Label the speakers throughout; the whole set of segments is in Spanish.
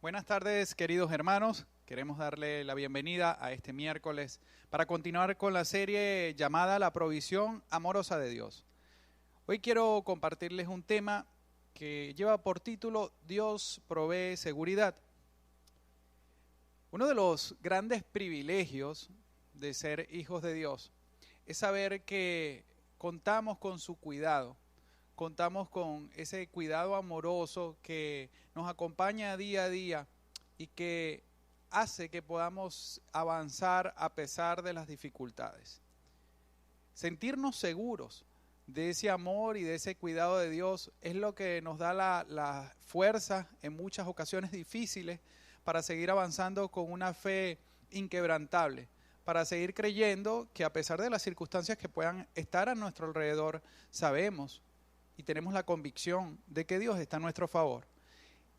Speaker 1: Buenas tardes, queridos hermanos. Queremos darle la bienvenida a este miércoles para continuar con la serie llamada La provisión amorosa de Dios. Hoy quiero compartirles un tema que lleva por título Dios provee seguridad. Uno de los grandes privilegios de ser hijos de Dios es saber que contamos con su cuidado. Contamos con ese cuidado amoroso que nos acompaña día a día y que hace que podamos avanzar a pesar de las dificultades. Sentirnos seguros de ese amor y de ese cuidado de Dios es lo que nos da la fuerza en muchas ocasiones difíciles para seguir avanzando con una fe inquebrantable, para seguir creyendo que a pesar de las circunstancias que puedan estar a nuestro alrededor, sabemos y tenemos la convicción de que Dios está a nuestro favor.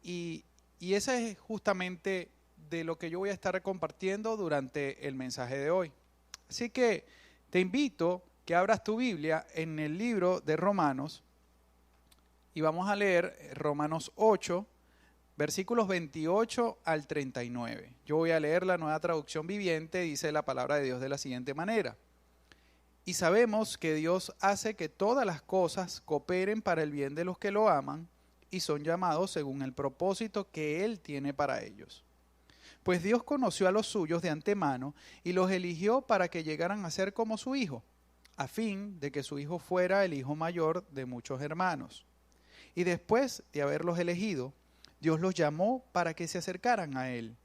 Speaker 1: Y esa es justamente de lo que yo voy a estar compartiendo durante el mensaje de hoy. Así que te invito que abras tu Biblia en el libro de Romanos y vamos a leer Romanos 8, versículos 28 al 39. Yo voy a leer la Nueva Traducción Viviente, dice la palabra de Dios de la siguiente manera. Y sabemos que Dios hace que todas las cosas cooperen para el bien de los que lo aman y son llamados según el propósito que Él tiene para ellos. Pues Dios conoció a los suyos de antemano y los eligió para que llegaran a ser como su Hijo, a fin de que su Hijo fuera el hijo mayor de muchos hermanos. Y después de haberlos elegido, Dios los llamó para que se acercaran a Él.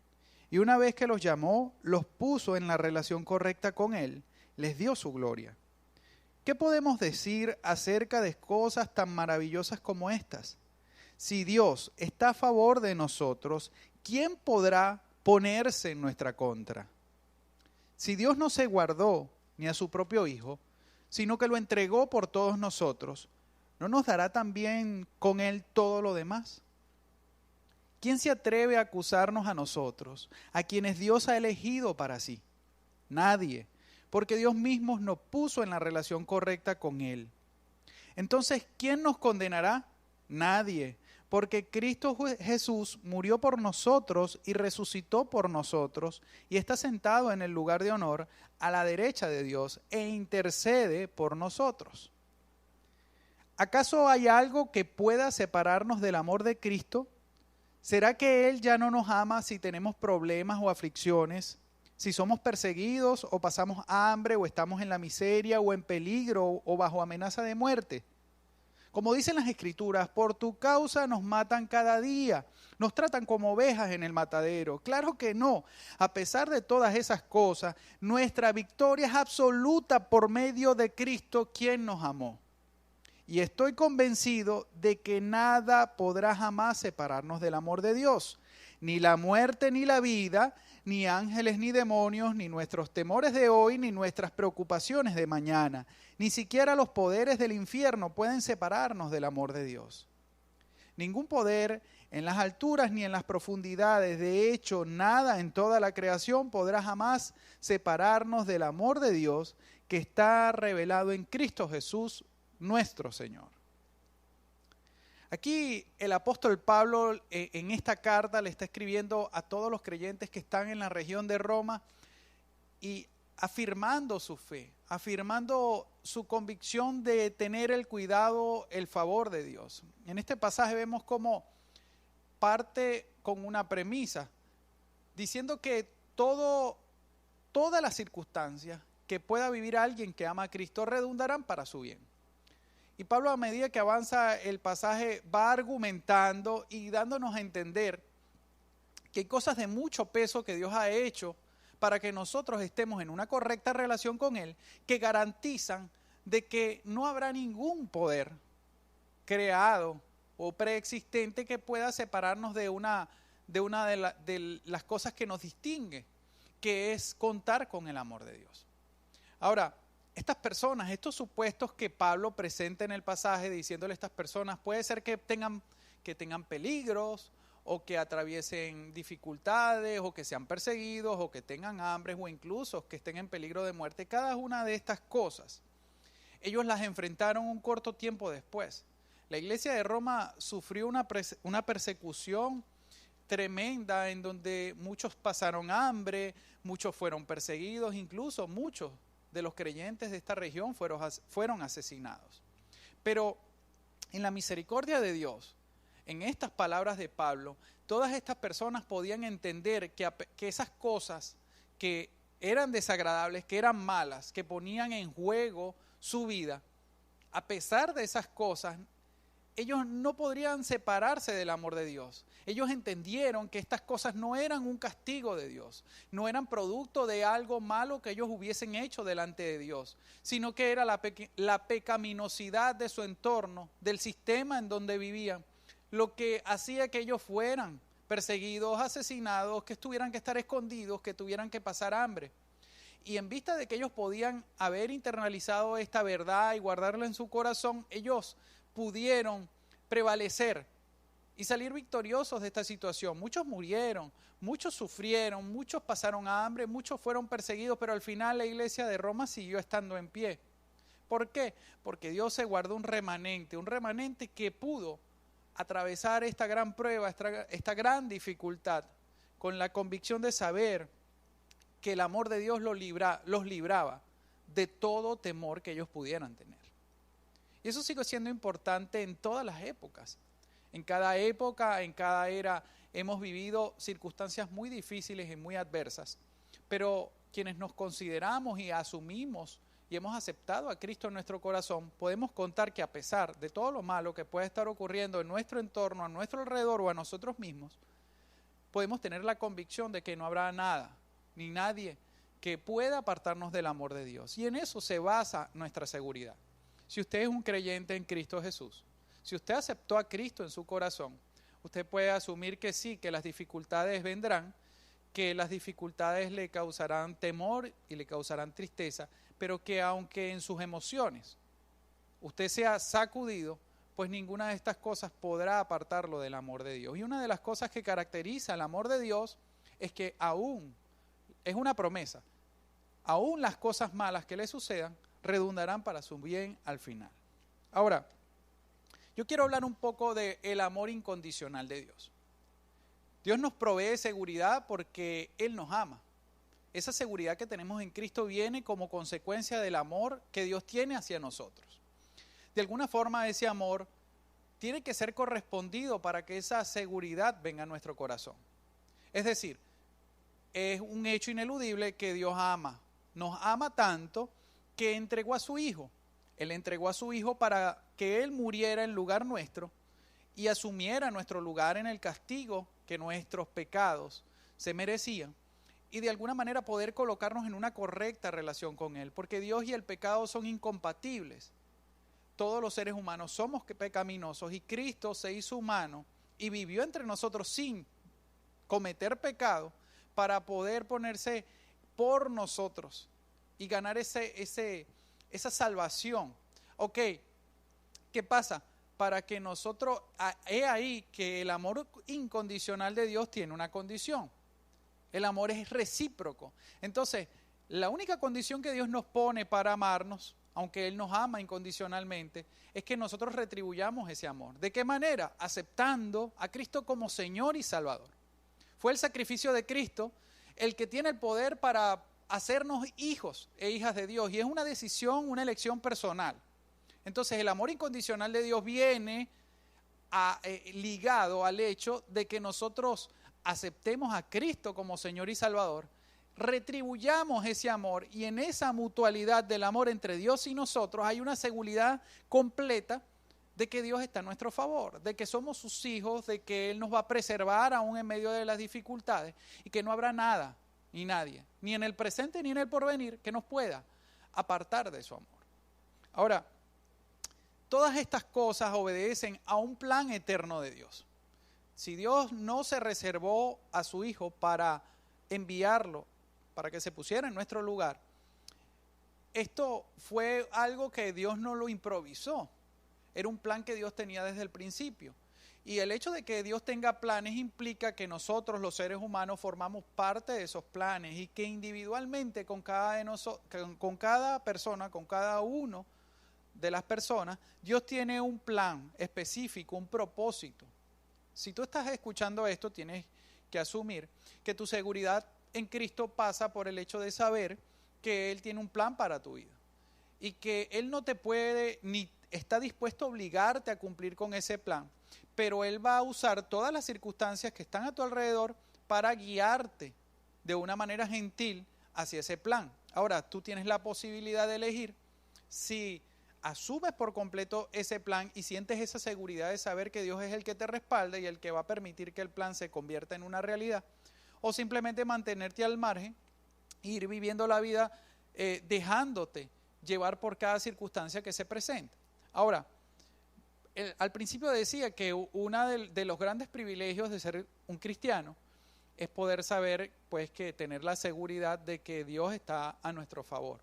Speaker 1: Y una vez que los llamó, los puso en la relación correcta con Él, les dio su gloria. ¿Qué podemos decir acerca de cosas tan maravillosas como estas? Si Dios está a favor de nosotros, ¿quién podrá ponerse en nuestra contra? Si Dios no se guardó ni a su propio Hijo, sino que lo entregó por todos nosotros, ¿no nos dará también con Él todo lo demás? ¿Quién se atreve a acusarnos a nosotros, a quienes Dios ha elegido para sí? Nadie. Porque Dios mismo nos puso en la relación correcta con Él. Entonces, ¿quién nos condenará? Nadie, porque Cristo Jesús murió por nosotros y resucitó por nosotros y está sentado en el lugar de honor a la derecha de Dios e intercede por nosotros. ¿Acaso hay algo que pueda separarnos del amor de Cristo? ¿Será que Él ya no nos ama si tenemos problemas o aflicciones? Si somos perseguidos o pasamos hambre o estamos en la miseria o en peligro o bajo amenaza de muerte. Como dicen las Escrituras, por tu causa nos matan cada día, nos tratan como ovejas en el matadero. Claro que no. A pesar de todas esas cosas, nuestra victoria es absoluta por medio de Cristo, quien nos amó. Y estoy convencido de que nada podrá jamás separarnos del amor de Dios. Ni la muerte ni la vida, ni ángeles ni demonios, ni nuestros temores de hoy, ni nuestras preocupaciones de mañana. Ni siquiera los poderes del infierno pueden separarnos del amor de Dios. Ningún poder en las alturas ni en las profundidades, de hecho, nada en toda la creación podrá jamás separarnos del amor de Dios que está revelado en Cristo Jesús, nuestro Señor. Aquí el apóstol Pablo en esta carta le está escribiendo a todos los creyentes que están en la región de Roma y afirmando su fe, afirmando su convicción de tener el cuidado, el favor de Dios. En este pasaje vemos cómo parte con una premisa, diciendo que todas las circunstancias que pueda vivir alguien que ama a Cristo redundarán para su bien. Y Pablo, a medida que avanza el pasaje, va argumentando y dándonos a entender que hay cosas de mucho peso que Dios ha hecho para que nosotros estemos en una correcta relación con Él, que garantizan de que no habrá ningún poder creado o preexistente que pueda separarnos de una de las cosas que nos distingue, que es contar con el amor de Dios. Ahora, estas personas, estos supuestos que Pablo presenta en el pasaje, diciéndole a estas personas, puede ser que tengan peligros, o que atraviesen dificultades, o que sean perseguidos, o que tengan hambre, o incluso que estén en peligro de muerte. Cada una de estas cosas, ellos las enfrentaron un corto tiempo después. La iglesia de Roma sufrió una persecución tremenda en donde muchos pasaron hambre, muchos fueron perseguidos, incluso muchos de los creyentes de esta región fueron asesinados. Pero en la misericordia de Dios, en estas palabras de Pablo, todas estas personas podían entender que esas cosas que eran desagradables, que eran malas, que ponían en juego su vida, a pesar de esas cosas, ellos no podrían separarse del amor de Dios. Ellos entendieron que estas cosas no eran un castigo de Dios, no eran producto de algo malo que ellos hubiesen hecho delante de Dios, sino que era la pecaminosidad de su entorno, del sistema en donde vivían, lo que hacía que ellos fueran perseguidos, asesinados, que tuvieran que estar escondidos, que tuvieran que pasar hambre. Y en vista de que ellos podían haber internalizado esta verdad y guardarla en su corazón, ellos pudieron prevalecer y salir victoriosos de esta situación. Muchos murieron, muchos sufrieron, muchos pasaron hambre, muchos fueron perseguidos, pero al final la iglesia de Roma siguió estando en pie. ¿Por qué? Porque Dios se guardó un remanente que pudo atravesar esta gran prueba, esta gran dificultad, con la convicción de saber que el amor de Dios los libraba de todo temor que ellos pudieran tener. Y eso sigue siendo importante en todas las épocas. En cada época, en cada era, hemos vivido circunstancias muy difíciles y muy adversas. Pero quienes nos consideramos y asumimos y hemos aceptado a Cristo en nuestro corazón, podemos contar que a pesar de todo lo malo que puede estar ocurriendo en nuestro entorno, a nuestro alrededor o a nosotros mismos, podemos tener la convicción de que no habrá nada, ni nadie que pueda apartarnos del amor de Dios. Y en eso se basa nuestra seguridad. Si usted es un creyente en Cristo Jesús, si usted aceptó a Cristo en su corazón, usted puede asumir que sí, que las dificultades vendrán, que las dificultades le causarán temor y le causarán tristeza, pero que aunque en sus emociones usted sea sacudido, pues ninguna de estas cosas podrá apartarlo del amor de Dios. Y una de las cosas que caracteriza el amor de Dios es que aún, es una promesa, aún las cosas malas que le sucedan redundarán para su bien al final. Ahora, yo quiero hablar un poco del amor incondicional de Dios. Dios nos provee seguridad porque Él nos ama. Esa seguridad que tenemos en Cristo viene como consecuencia del amor que Dios tiene hacia nosotros. De alguna forma ese amor tiene que ser correspondido para que esa seguridad venga a nuestro corazón. Es decir, es un hecho ineludible que Dios ama. Nos ama tanto que entregó a su Hijo. Él entregó a su Hijo para que Él muriera en lugar nuestro y asumiera nuestro lugar en el castigo que nuestros pecados se merecían, y de alguna manera poder colocarnos en una correcta relación con Él, porque Dios y el pecado son incompatibles. Todos los seres humanos somos pecaminosos y Cristo se hizo humano y vivió entre nosotros sin cometer pecado para poder ponerse por nosotros y ganar esa salvación. Ok, ¿qué pasa? Para que nosotros, he ahí que el amor incondicional de Dios tiene una condición. El amor es recíproco. Entonces, la única condición que Dios nos pone para amarnos, aunque Él nos ama incondicionalmente, es que nosotros retribuyamos ese amor. ¿De qué manera? Aceptando a Cristo como Señor y Salvador. Fue el sacrificio de Cristo el que tiene el poder para hacernos hijos e hijas de Dios. Y es una decisión, una elección personal. Entonces el amor incondicional de Dios viene ligado al hecho de que nosotros aceptemos a Cristo como Señor y Salvador, retribuyamos ese amor, y en esa mutualidad del amor entre Dios y nosotros hay una seguridad completa de que Dios está a nuestro favor, de que somos sus hijos, de que Él nos va a preservar aún en medio de las dificultades y que no habrá nada ni nadie, ni en el presente ni en el porvenir, que nos pueda apartar de su amor. Ahora, todas estas cosas obedecen a un plan eterno de Dios. Si Dios no se reservó a su Hijo para enviarlo, para que se pusiera en nuestro lugar, esto fue algo que Dios no lo improvisó. Era un plan que Dios tenía desde el principio. Y el hecho de que Dios tenga planes implica que nosotros, los seres humanos, formamos parte de esos planes y que individualmente con cada persona, con cada uno de las personas, Dios tiene un plan específico, un propósito. Si tú estás escuchando esto, tienes que asumir que tu seguridad en Cristo pasa por el hecho de saber que Él tiene un plan para tu vida y que Él no te puede ni está dispuesto a obligarte a cumplir con ese plan, pero Él va a usar todas las circunstancias que están a tu alrededor para guiarte de una manera gentil hacia ese plan. Ahora, tú tienes la posibilidad de elegir si asumes por completo ese plan y sientes esa seguridad de saber que Dios es el que te respalda y el que va a permitir que el plan se convierta en una realidad, o simplemente mantenerte al margen e ir viviendo la vida dejándote llevar por cada circunstancia que se presenta. Ahora, al principio decía que uno de los grandes privilegios de ser un cristiano es poder saber, pues, que tener la seguridad de que Dios está a nuestro favor.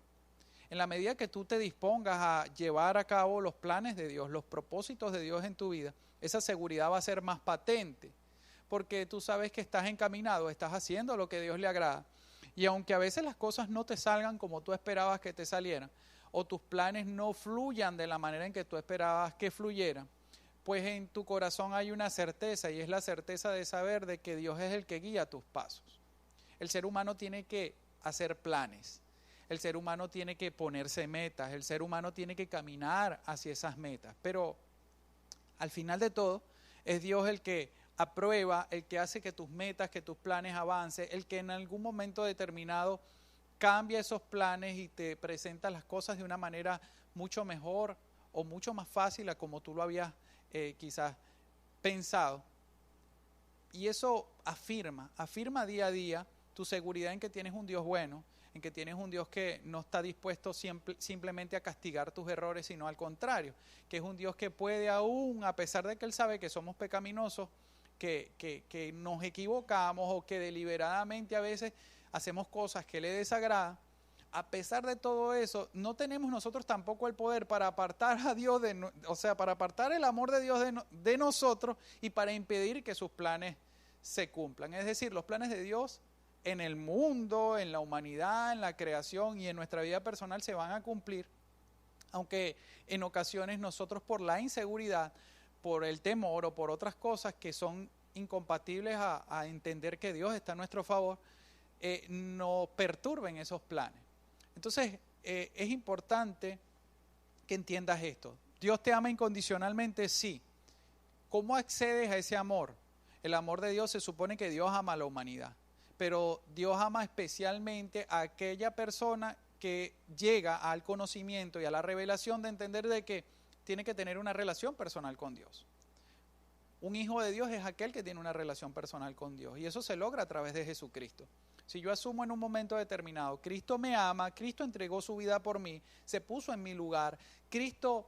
Speaker 1: En la medida que tú te dispongas a llevar a cabo los planes de Dios, los propósitos de Dios en tu vida, esa seguridad va a ser más patente, porque tú sabes que estás encaminado, estás haciendo lo que a Dios le agrada. Y aunque a veces las cosas no te salgan como tú esperabas que te salieran, o tus planes no fluyan de la manera en que tú esperabas que fluyeran, pues en tu corazón hay una certeza, y es la certeza de saber de que Dios es el que guía tus pasos. El ser humano tiene que hacer planes, el ser humano tiene que ponerse metas, el ser humano tiene que caminar hacia esas metas, pero al final de todo es Dios el que aprueba, el que hace que tus metas, que tus planes avancen, el que en algún momento determinado cambia esos planes y te presenta las cosas de una manera mucho mejor o mucho más fácil a como tú lo habías quizás pensado. Y eso afirma día a día tu seguridad en que tienes un Dios bueno, en que tienes un Dios que no está dispuesto simplemente a castigar tus errores, sino al contrario, que es un Dios que puede aún, a pesar de que Él sabe que somos pecaminosos, que nos equivocamos o que deliberadamente a veces hacemos cosas que le desagradan, a pesar de todo eso, no tenemos nosotros tampoco el poder para apartar a Dios, para apartar el amor de Dios de nosotros y para impedir que sus planes se cumplan. Es decir, los planes de Dios en el mundo, en la humanidad, en la creación y en nuestra vida personal se van a cumplir, aunque en ocasiones nosotros por la inseguridad, por el temor o por otras cosas que son incompatibles a entender que Dios está a nuestro favor, nos perturben esos planes. Entonces, es importante que entiendas esto. ¿Dios te ama incondicionalmente? Sí. ¿Cómo accedes a ese amor? El amor de Dios se supone que Dios ama a la humanidad, pero Dios ama especialmente a aquella persona que llega al conocimiento y a la revelación de entender de que tiene que tener una relación personal con Dios. Un hijo de Dios es aquel que tiene una relación personal con Dios, y eso se logra a través de Jesucristo. Si yo asumo en un momento determinado, Cristo me ama, Cristo entregó su vida por mí, se puso en mi lugar, Cristo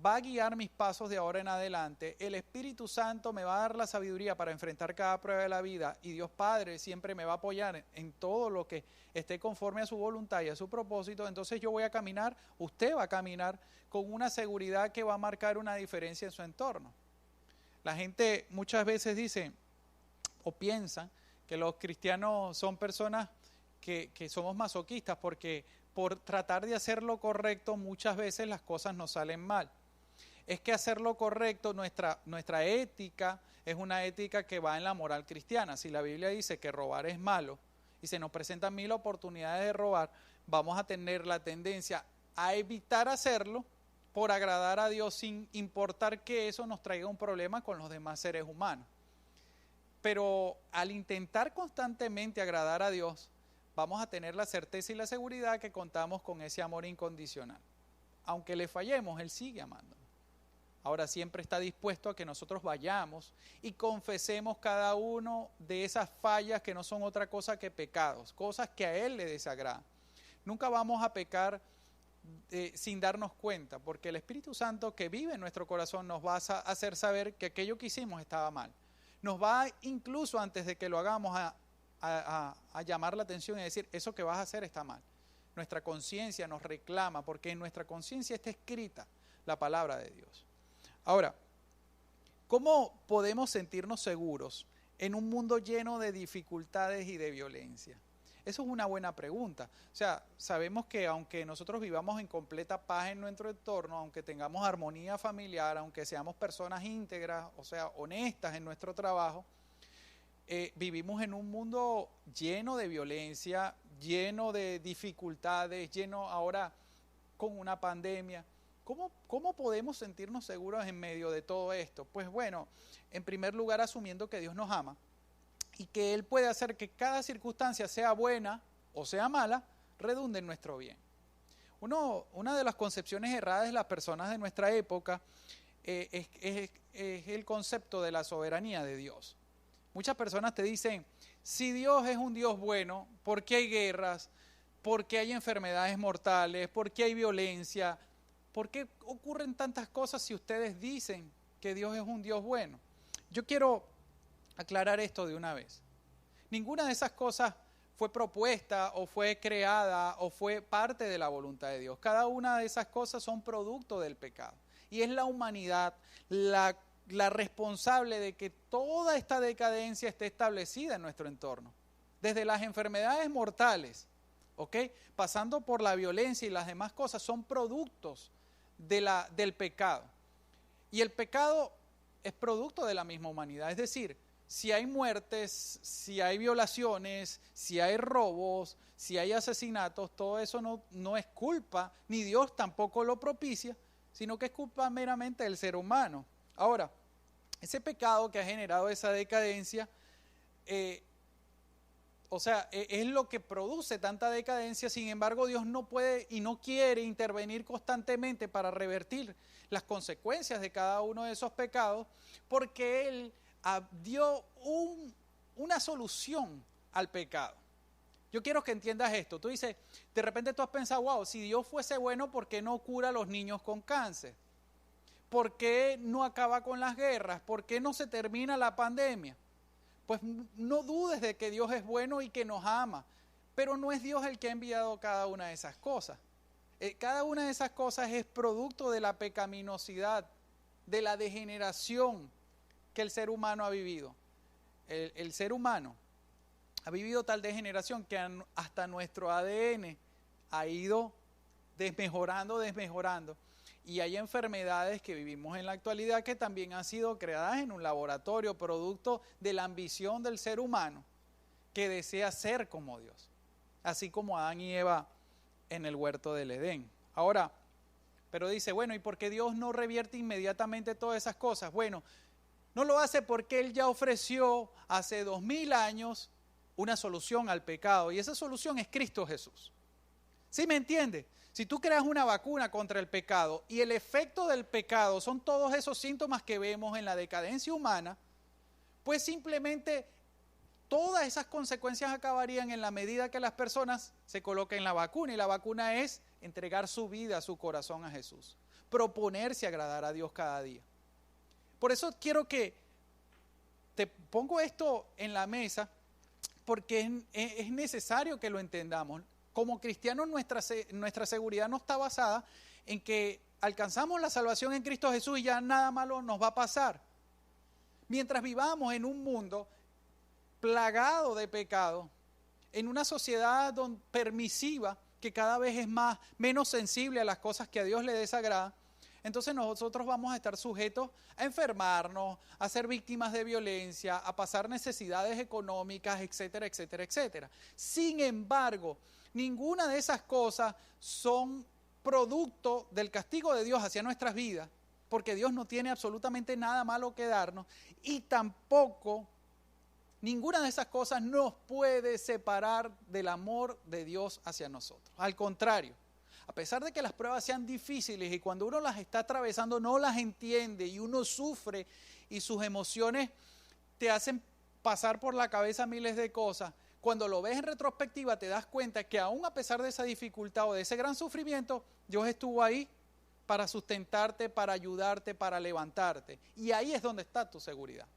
Speaker 1: va a guiar mis pasos de ahora en adelante, el Espíritu Santo me va a dar la sabiduría para enfrentar cada prueba de la vida, y Dios Padre siempre me va a apoyar en todo lo que esté conforme a su voluntad y a su propósito. Entonces yo voy a caminar, usted va a caminar con una seguridad que va a marcar una diferencia en su entorno. La gente muchas veces dice o piensa que los cristianos son personas que somos masoquistas porque por tratar de hacer lo correcto muchas veces las cosas nos salen mal. Es que hacer lo correcto, nuestra ética es una ética que va en la moral cristiana. Si la Biblia dice que robar es malo y se nos presentan 1000 oportunidades de robar, vamos a tener la tendencia a evitar hacerlo por agradar a Dios sin importar que eso nos traiga un problema con los demás seres humanos. Pero al intentar constantemente agradar a Dios, vamos a tener la certeza y la seguridad que contamos con ese amor incondicional. Aunque le fallemos, Él sigue amándonos. Ahora siempre está dispuesto a que nosotros vayamos y confesemos cada uno de esas fallas que no son otra cosa que pecados, cosas que a Él le desagradan. Nunca vamos a pecar sin darnos cuenta, porque el Espíritu Santo que vive en nuestro corazón nos va a hacer saber que aquello que hicimos estaba mal. Nos va incluso antes de que lo hagamos a llamar la atención y decir, eso que vas a hacer está mal. Nuestra conciencia nos reclama, porque en nuestra conciencia está escrita la palabra de Dios. Ahora, ¿cómo podemos sentirnos seguros en un mundo lleno de dificultades y de violencia? Eso es una buena pregunta. O sea, sabemos que aunque nosotros vivamos en completa paz en nuestro entorno, aunque tengamos armonía familiar, aunque seamos personas íntegras, o sea, honestas en nuestro trabajo, vivimos en un mundo lleno de violencia, lleno de dificultades, lleno ahora con una pandemia. ¿Cómo podemos sentirnos seguros en medio de todo esto? Pues bueno, en primer lugar asumiendo que Dios nos ama y que Él puede hacer que cada circunstancia, sea buena o sea mala, redunde en nuestro bien. Una de las concepciones erradas de las personas de nuestra época es el concepto de la soberanía de Dios. Muchas personas te dicen, si Dios es un Dios bueno, ¿por qué hay guerras? ¿Por qué hay enfermedades mortales? ¿Por qué hay violencia? ¿Por qué ocurren tantas cosas si ustedes dicen que Dios es un Dios bueno? Yo quiero aclarar esto de una vez. Ninguna de esas cosas fue propuesta o fue creada o fue parte de la voluntad de Dios. Cada una de esas cosas son producto del pecado. Y es la humanidad la responsable de que toda esta decadencia esté establecida en nuestro entorno. Desde las enfermedades mortales, ¿ok?, pasando por la violencia y las demás cosas, son productos del pecado. Y el pecado es producto de la misma humanidad. Es decir, si hay muertes, si hay violaciones, si hay robos, si hay asesinatos, todo eso no es culpa, ni Dios tampoco lo propicia, sino que es culpa meramente del ser humano. Ahora, ese pecado que ha generado esa decadencia, es lo que produce tanta decadencia. Sin embargo, Dios no puede y no quiere intervenir constantemente para revertir las consecuencias de cada uno de esos pecados, porque Él dio una solución al pecado. Yo quiero que entiendas esto. Tú dices, de repente tú has pensado, wow, si Dios fuese bueno, ¿por qué no cura a los niños con cáncer? ¿Por qué no acaba con las guerras? ¿Por qué no se termina la pandemia? Pues no dudes de que Dios es bueno y que nos ama, pero no es Dios el que ha enviado cada una de esas cosas. Cada una de esas cosas es producto de la pecaminosidad, de la degeneración que el ser humano ha vivido. El ser humano ha vivido tal degeneración que hasta nuestro ADN ha ido desmejorando. Y hay enfermedades que vivimos en la actualidad que también han sido creadas en un laboratorio, producto de la ambición del ser humano que desea ser como Dios, así como Adán y Eva en el huerto del Edén. Ahora, pero dice, bueno, ¿y por qué Dios no revierte inmediatamente todas esas cosas? Bueno, no lo hace porque Él ya ofreció hace 2000 años una solución al pecado, y esa solución es Cristo Jesús. ¿Sí me entiende? Si tú creas una vacuna contra el pecado y el efecto del pecado son todos esos síntomas que vemos en la decadencia humana, pues simplemente todas esas consecuencias acabarían en la medida que las personas se coloquen la vacuna, y la vacuna es entregar su vida, su corazón a Jesús, proponerse agradar a Dios cada día. Por eso quiero que te pongo esto en la mesa, porque es necesario que lo entendamos. Como cristianos, nuestra seguridad no está basada en que alcanzamos la salvación en Cristo Jesús y ya nada malo nos va a pasar. Mientras vivamos en un mundo plagado de pecado, en una sociedad permisiva que cada vez es menos sensible a las cosas que a Dios le desagrada, entonces nosotros vamos a estar sujetos a enfermarnos, a ser víctimas de violencia, a pasar necesidades económicas, etcétera, etcétera, etcétera. Sin embargo, ninguna de esas cosas son producto del castigo de Dios hacia nuestras vidas, porque Dios no tiene absolutamente nada malo que darnos, y tampoco ninguna de esas cosas nos puede separar del amor de Dios hacia nosotros. Al contrario, a pesar de que las pruebas sean difíciles y cuando uno las está atravesando no las entiende y uno sufre y sus emociones te hacen pasar por la cabeza miles de cosas, cuando lo ves en retrospectiva te das cuenta que aún a pesar de esa dificultad o de ese gran sufrimiento, Dios estuvo ahí para sustentarte, para ayudarte, para levantarte. Y ahí es donde está tu seguridad.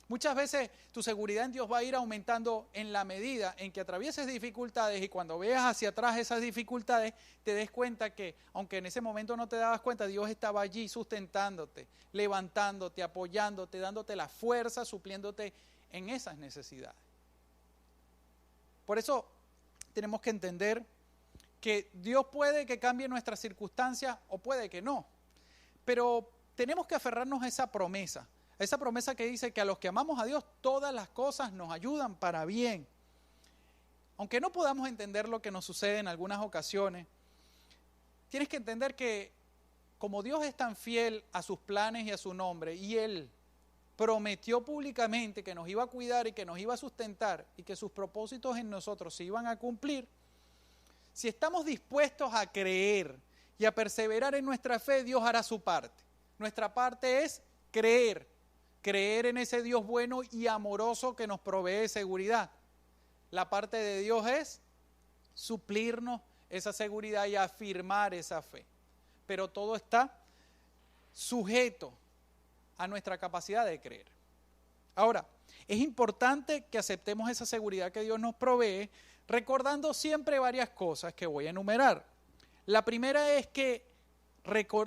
Speaker 1: Muchas veces tu seguridad en Dios va a ir aumentando en la medida en que atravieses dificultades, y cuando veas hacia atrás esas dificultades te des cuenta que, aunque en ese momento no te dabas cuenta, Dios estaba allí sustentándote, levantándote, apoyándote, dándote la fuerza, supliéndote en esas necesidades. Por eso tenemos que entender que Dios puede que cambie nuestras circunstancias o puede que no, pero tenemos que aferrarnos a esa promesa, esa promesa que dice que a los que amamos a Dios todas las cosas nos ayudan para bien. Aunque no podamos entender lo que nos sucede en algunas ocasiones, tienes que entender que como Dios es tan fiel a sus planes y a su nombre, y Él prometió públicamente que nos iba a cuidar y que nos iba a sustentar y que sus propósitos en nosotros se iban a cumplir, si estamos dispuestos a creer y a perseverar en nuestra fe, Dios hará su parte. Nuestra parte es creer en ese Dios bueno y amoroso que nos provee seguridad. La parte de Dios es suplirnos esa seguridad y afirmar esa fe. Pero todo está sujeto a nuestra capacidad de creer. Ahora, es importante que aceptemos esa seguridad que Dios nos provee, recordando siempre varias cosas que voy a enumerar. La primera es que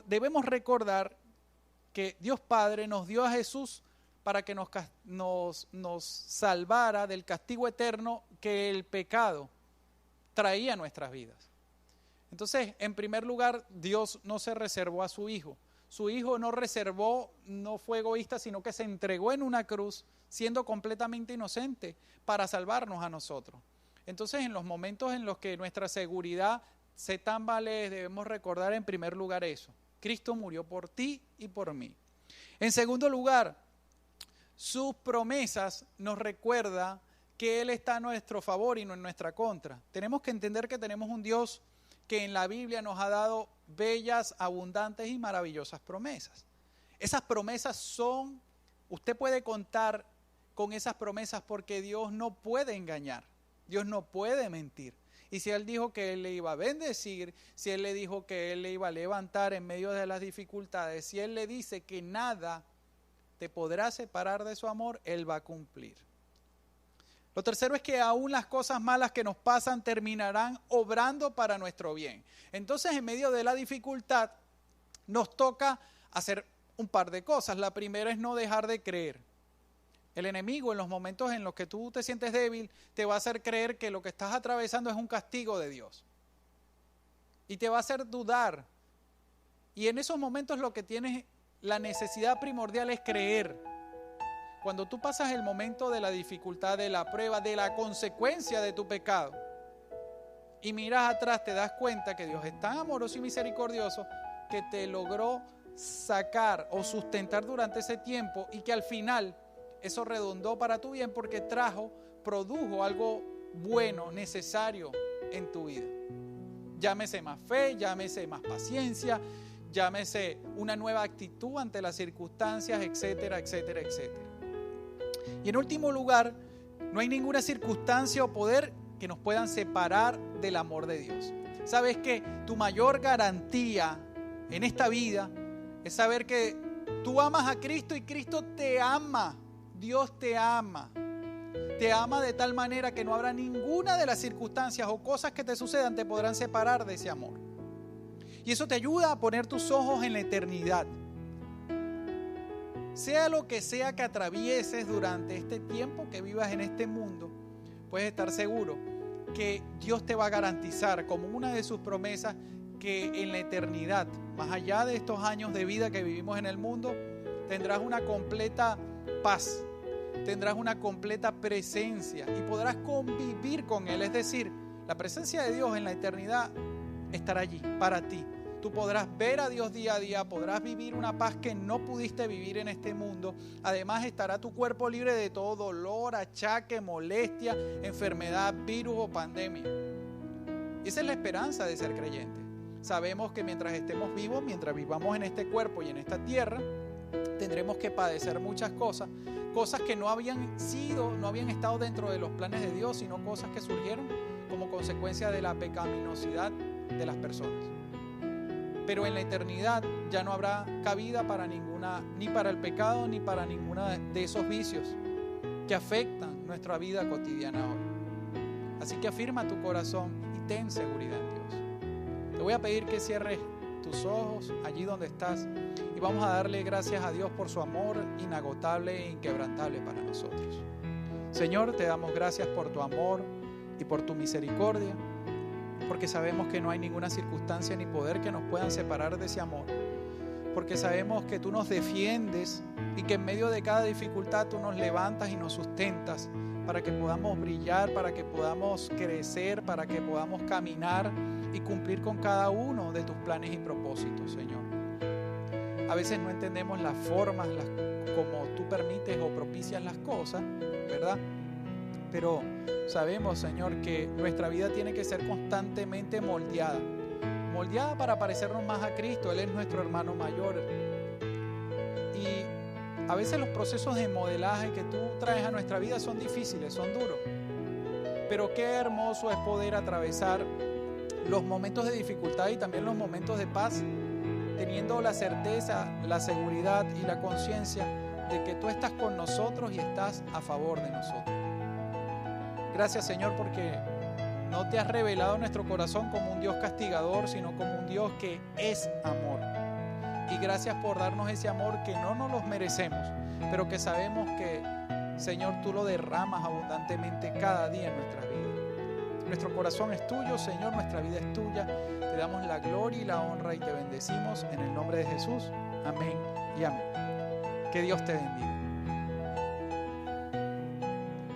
Speaker 1: debemos recordar que Dios Padre nos dio a Jesús para que nos salvara del castigo eterno que el pecado traía a nuestras vidas. Entonces, en primer lugar, Dios no se reservó a su Hijo. Su Hijo no fue egoísta, sino que se entregó en una cruz, siendo completamente inocente, para salvarnos a nosotros. Entonces, en los momentos en los que nuestra seguridad se tambalee, debemos recordar en primer lugar eso. Cristo murió por ti y por mí. En segundo lugar, sus promesas nos recuerda que Él está a nuestro favor y no en nuestra contra. Tenemos que entender que tenemos un Dios que en la Biblia nos ha dado bellas, abundantes y maravillosas promesas. Esas promesas usted puede contar con esas promesas porque Dios no puede engañar, Dios no puede mentir. Y si Él dijo que Él le iba a bendecir, si Él le dijo que Él le iba a levantar en medio de las dificultades, si Él le dice que nada te podrá separar de su amor, Él va a cumplir. Lo tercero es que aún las cosas malas que nos pasan terminarán obrando para nuestro bien. Entonces, en medio de la dificultad, nos toca hacer un par de cosas. La primera es no dejar de creer. El enemigo, en los momentos en los que tú te sientes débil, te va a hacer creer que lo que estás atravesando es un castigo de Dios. Y te va a hacer dudar. Y en esos momentos lo que tienes, la necesidad primordial es creer. Cuando tú pasas el momento de la dificultad, de la prueba, de la consecuencia de tu pecado, y miras atrás, te das cuenta que Dios es tan amoroso y misericordioso que te logró sacar o sustentar durante ese tiempo y que al final eso redundó para tu bien porque produjo algo bueno, necesario en tu vida. Llámese más fe, llámese más paciencia, llámese una nueva actitud ante las circunstancias, etcétera, etcétera, etcétera. Y en último lugar, no hay ninguna circunstancia o poder que nos puedan separar del amor de Dios. Sabes que tu mayor garantía en esta vida es saber que tú amas a Cristo y Cristo te ama. Dios te ama. Te ama de tal manera que no habrá ninguna de las circunstancias o cosas que te sucedan te podrán separar de ese amor. Y eso te ayuda a poner tus ojos en la eternidad. Sea lo que sea que atravieses durante este tiempo que vivas en este mundo, puedes estar seguro que Dios te va a garantizar como una de sus promesas que en la eternidad, más allá de estos años de vida que vivimos en el mundo, tendrás una completa paz, tendrás una completa presencia y podrás convivir con Él. Es decir, la presencia de Dios en la eternidad estará allí para ti. Tú podrás ver a Dios día a día, podrás vivir una paz que no pudiste vivir en este mundo. Además estará tu cuerpo libre de todo dolor, achaque, molestia, enfermedad, virus o pandemia. Y esa es la esperanza de ser creyente. Sabemos que mientras estemos vivos, mientras vivamos en este cuerpo y en esta tierra, tendremos que padecer muchas cosas que no habían estado dentro de los planes de Dios, sino cosas que surgieron como consecuencia de la pecaminosidad de las personas. Pero en la eternidad ya no habrá cabida para ni para el pecado, ni para ninguna de esos vicios que afectan nuestra vida cotidiana hoy. Así que afirma tu corazón y ten seguridad en Dios. Te voy a pedir que cierres tus ojos allí donde estás y vamos a darle gracias a Dios por su amor inagotable e inquebrantable para nosotros. Señor, te damos gracias por tu amor y por tu misericordia, porque sabemos que no hay ninguna circunstancia ni poder que nos puedan separar de ese amor, porque sabemos que tú nos defiendes y que en medio de cada dificultad tú nos levantas y nos sustentas para que podamos brillar, para que podamos crecer, para que podamos caminar y cumplir con cada uno de tus planes y propósitos, Señor. A veces no entendemos las formas, como tú permites o propicias las cosas, ¿verdad? Pero sabemos, Señor, que nuestra vida tiene que ser constantemente moldeada para parecernos más a Cristo. Él es nuestro hermano mayor. Y a veces los procesos de modelaje que tú traes a nuestra vida son difíciles, son duros. Pero qué hermoso es poder atravesar los momentos de dificultad y también los momentos de paz, teniendo la certeza, la seguridad y la conciencia de que tú estás con nosotros y estás a favor de nosotros. Gracias, Señor, porque no te has revelado en nuestro corazón como un Dios castigador, sino como un Dios que es amor. Y gracias por darnos ese amor que no nos lo merecemos, pero que sabemos que, Señor, tú lo derramas abundantemente cada día en nuestras vidas. Nuestro corazón es tuyo, Señor, nuestra vida es tuya. Te damos la gloria y la honra y te bendecimos en el nombre de Jesús. Amén y amén. Que Dios te bendiga.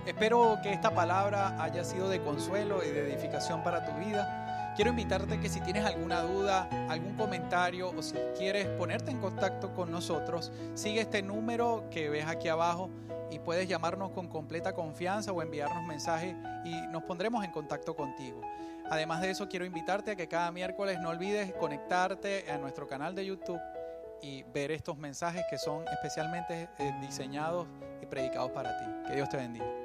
Speaker 1: Espero que esta palabra haya sido de consuelo y de edificación para tu vida. Quiero invitarte que si tienes alguna duda, algún comentario o si quieres ponerte en contacto con nosotros, sigue este número que ves aquí abajo y puedes llamarnos con completa confianza o enviarnos mensajes y nos pondremos en contacto contigo. Además de eso, quiero invitarte a que cada miércoles no olvides conectarte a nuestro canal de YouTube y ver estos mensajes que son especialmente diseñados y predicados para ti. Que Dios te bendiga.